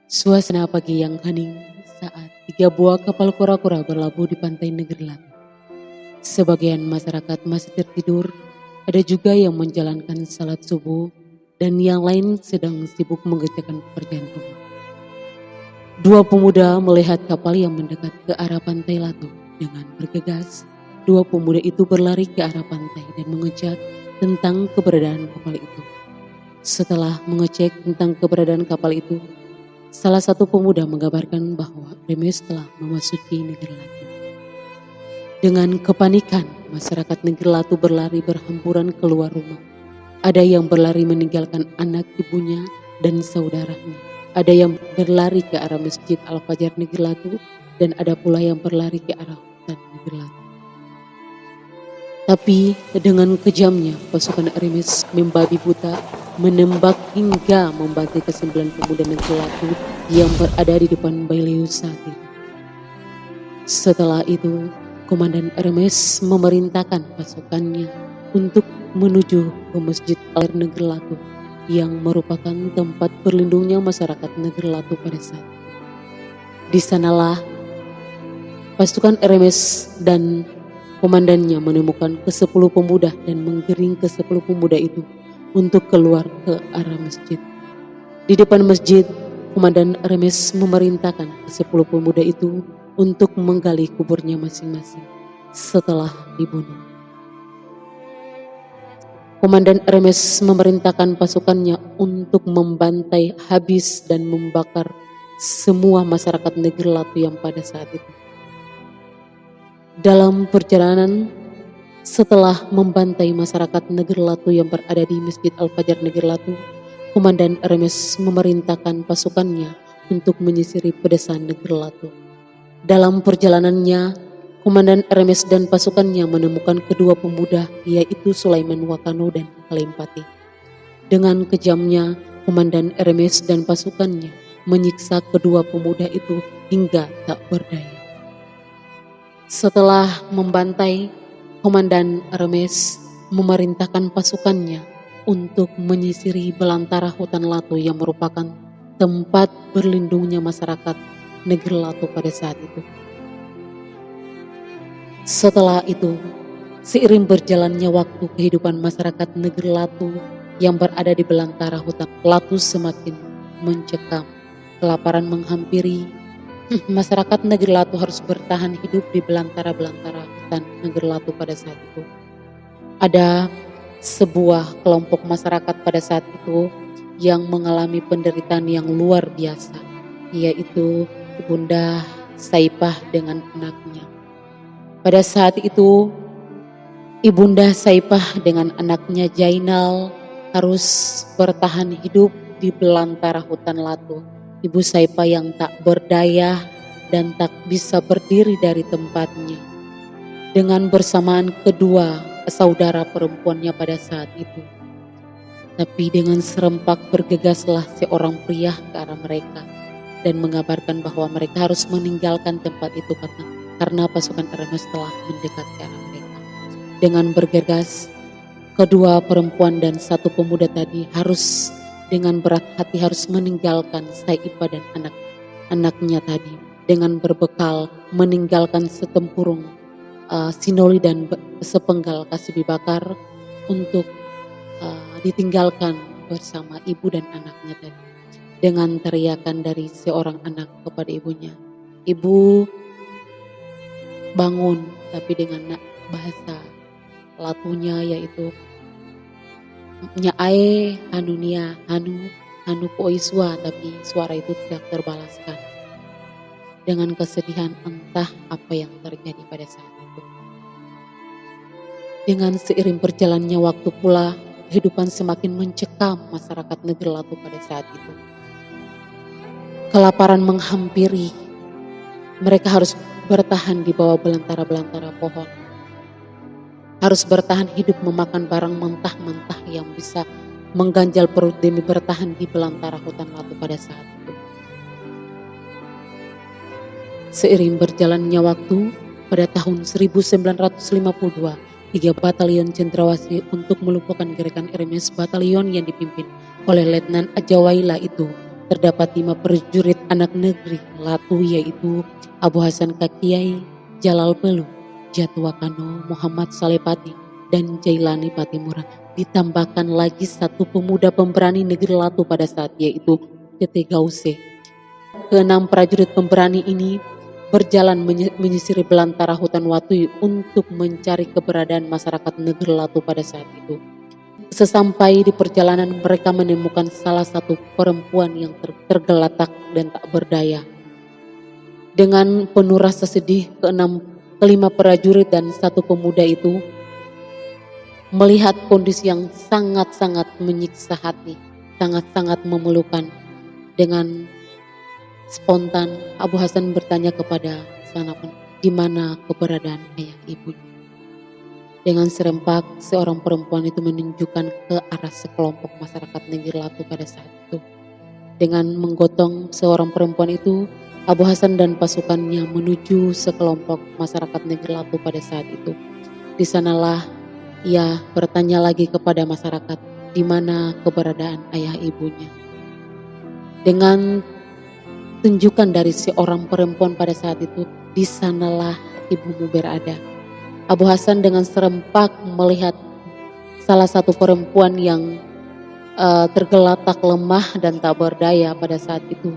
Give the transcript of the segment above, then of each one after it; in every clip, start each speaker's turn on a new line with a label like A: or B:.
A: Suasana pagi yang hening saat 3 buah kapal kura-kura berlabuh di pantai Negeri Latu. Sebagian masyarakat masih tertidur, ada juga yang menjalankan salat subuh, dan yang lain sedang sibuk mengerjakan pekerjaan rumah. Dua pemuda melihat kapal yang mendekat ke arah pantai Latu. Dengan bergegas, dua pemuda itu berlari ke arah pantai dan mengecek tentang keberadaan kapal itu. Setelah mengecek tentang keberadaan kapal itu, salah satu pemuda mengabarkan bahwa Remes telah memasuki Negeri Latu. Dengan kepanikan, masyarakat Negeri Latu berlari berhamburan keluar rumah. Ada yang berlari meninggalkan anak ibunya dan saudaranya. Ada yang berlari ke arah Masjid Al-Fajar Negeri Latu, dan ada pula yang berlari ke arah hutan Negeri Latu. Tapi dengan kejamnya, pasukan Remes membabi buta menembak hingga membantai ke-9 pemuda Negeri Latu yang berada di depan Bailius saat itu. Setelah itu, Komandan Remes memerintahkan pasukannya untuk menuju ke Masjid Al Negeri Latu yang merupakan tempat berlindungnya masyarakat Negeri Latu pada saat itu. Di sanalah pasukan Remes dan komandannya menemukan ke-10 pemuda dan menggiring ke-10 pemuda itu untuk keluar ke arah masjid. Di depan masjid, Komandan Remes memerintahkan ke-10 pemuda itu untuk menggali kuburnya masing-masing setelah dibunuh. Komandan Remes memerintahkan pasukannya untuk membantai habis dan membakar semua masyarakat Negeri Latu yang pada saat itu. Dalam perjalanan, setelah membantai masyarakat Negeri Latu yang berada di Masjid Al-Fajar Negeri Latu, Komandan Remes memerintahkan pasukannya untuk menyisiri pedesaan Negeri Latu. Dalam perjalanannya, Komandan Remes dan pasukannya menemukan kedua pemuda, yaitu Sulaiman Wakano dan Kalimpati. Dengan kejamnya, Komandan Remes dan pasukannya menyiksa kedua pemuda itu hingga tak berdaya. Setelah membantai, Komandan Remes memerintahkan pasukannya untuk menyisiri belantara hutan Latu yang merupakan tempat berlindungnya masyarakat Negeri Latu pada saat itu. Setelah itu, seiring berjalannya waktu, kehidupan masyarakat Negeri Latu yang berada di belantara hutan Latu semakin mencekam. Kelaparan menghampiri. Masyarakat Negeri Latu harus bertahan hidup di belantara-belantara hutan Negeri Latu pada saat itu. Ada sebuah kelompok masyarakat pada saat itu yang mengalami penderitaan yang luar biasa, yaitu Ibunda Saipah dengan anaknya. Pada saat itu, Ibunda Saipah dengan anaknya Jainal harus bertahan hidup di belantara hutan Latu. Ibu Saipah yang tak berdaya dan tak bisa berdiri dari tempatnya. Dengan bersamaan kedua saudara perempuannya pada saat itu. Tapi dengan serempak bergegaslah seorang pria ke arah mereka dan mengabarkan bahwa mereka harus meninggalkan tempat itu karena pasukan Remes telah mendekat ke arah mereka. Dengan bergegas, kedua perempuan dan satu pemuda tadi harus dengan berat hati harus meninggalkan Saipah dan anak-anaknya tadi dengan berbekal meninggalkan setempurung sinoli dan sepenggal kasibi bakar untuk ditinggalkan bersama ibu dan anaknya tadi. Dengan teriakan dari seorang anak kepada ibunya, "Ibu, bangun," tapi dengan bahasa Latunya yaitu "Nyae hanunia hanu poiswa," tapi suara itu tidak terbalaskan. Dengan kesedihan entah apa yang terjadi pada saat itu. Dengan seiring berjalannya waktu pula, kehidupan semakin mencekam masyarakat Negeri Latu pada saat itu. Kelaparan menghampiri. Mereka harus bertahan di bawah belantara-belantara pohon. Harus bertahan hidup memakan barang mentah-mentah yang bisa mengganjal perut demi bertahan di belantara hutan Latu pada saat itu. Seiring berjalannya waktu, pada tahun 1952, 3 batalion cendrawasih untuk melumpuhkan gerakan Remes, batalion yang dipimpin oleh Letnan Ajawaila itu terdapat 5 prajurit anak negeri Latu, yaitu Abu Hasan Kakiai, Jalal Belu, Jatuakano, Muhammad Salepati, dan Jailani Patimura. Ditambahkan lagi 1 pemuda pemberani negeri Latu pada saat, yaitu Tete Gause. Ke-6 prajurit pemberani ini berjalan menyisiri belantara hutan Watui untuk mencari keberadaan masyarakat negeri Latu pada saat itu. Sesampai di perjalanan, mereka menemukan salah satu perempuan yang tergeletak dan tak berdaya. Dengan penuh rasa sedih, kelima prajurit dan 1 pemuda itu melihat kondisi yang sangat-sangat menyiksa hati, sangat-sangat memilukan. Dengan spontan, Abu Hasan bertanya kepada sang anak, di mana keberadaan ayah ibunya. Dengan serempak, seorang perempuan itu menunjukkan ke arah sekelompok masyarakat negeri Latu pada saat itu. Dengan menggotong seorang perempuan itu, Abu Hasan dan pasukannya menuju sekelompok masyarakat negeri Latu pada saat itu. Di sanalah ia bertanya lagi kepada masyarakat, di mana keberadaan ayah ibunya. Dengan tunjukan dari seorang perempuan pada saat itu, di sanalah ibumu berada. Abu Hasan dengan serempak melihat salah satu perempuan yang tergeletak lemah dan tak berdaya pada saat itu.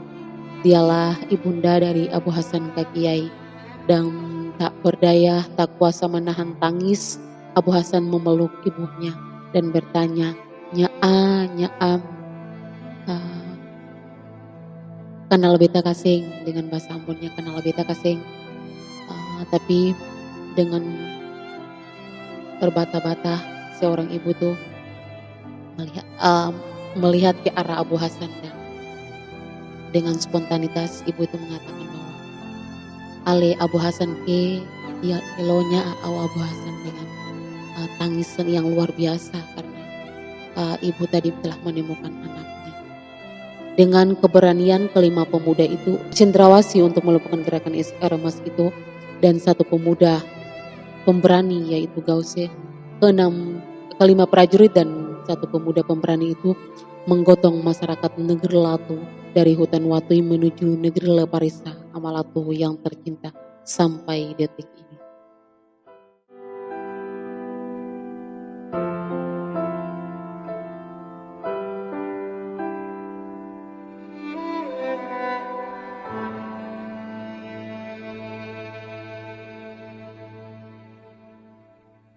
A: Dialah ibunda dari Abu Hasan Kakiai, dan tak berdaya, tak kuasa menahan tangis. Abu Hasan memeluk ibunya dan bertanya, Nyaam, kenal beta kasing, dengan bahasa Ambonnya kenal beta kasing. Tapi dengan terbata-bata seorang ibu tuh melihat ke arah Abu Hasan, dan dengan spontanitas ibu itu mengatakan bahwa Ale Abu Hasan ke ya elonya Abu Hasan, dengan tangisan yang luar biasa karena ibu tadi telah menemukan anaknya. Dengan keberanian kelima pemuda itu cendrawasih untuk melakukan gerakan Remas itu, dan 1 pemuda pemberani yaitu Gause, kelima prajurit dan 1 pemuda pemberani itu menggotong masyarakat negeri Latu dari hutan Watui menuju negeri Leparisa Amalatu yang tercinta sampai detik ini.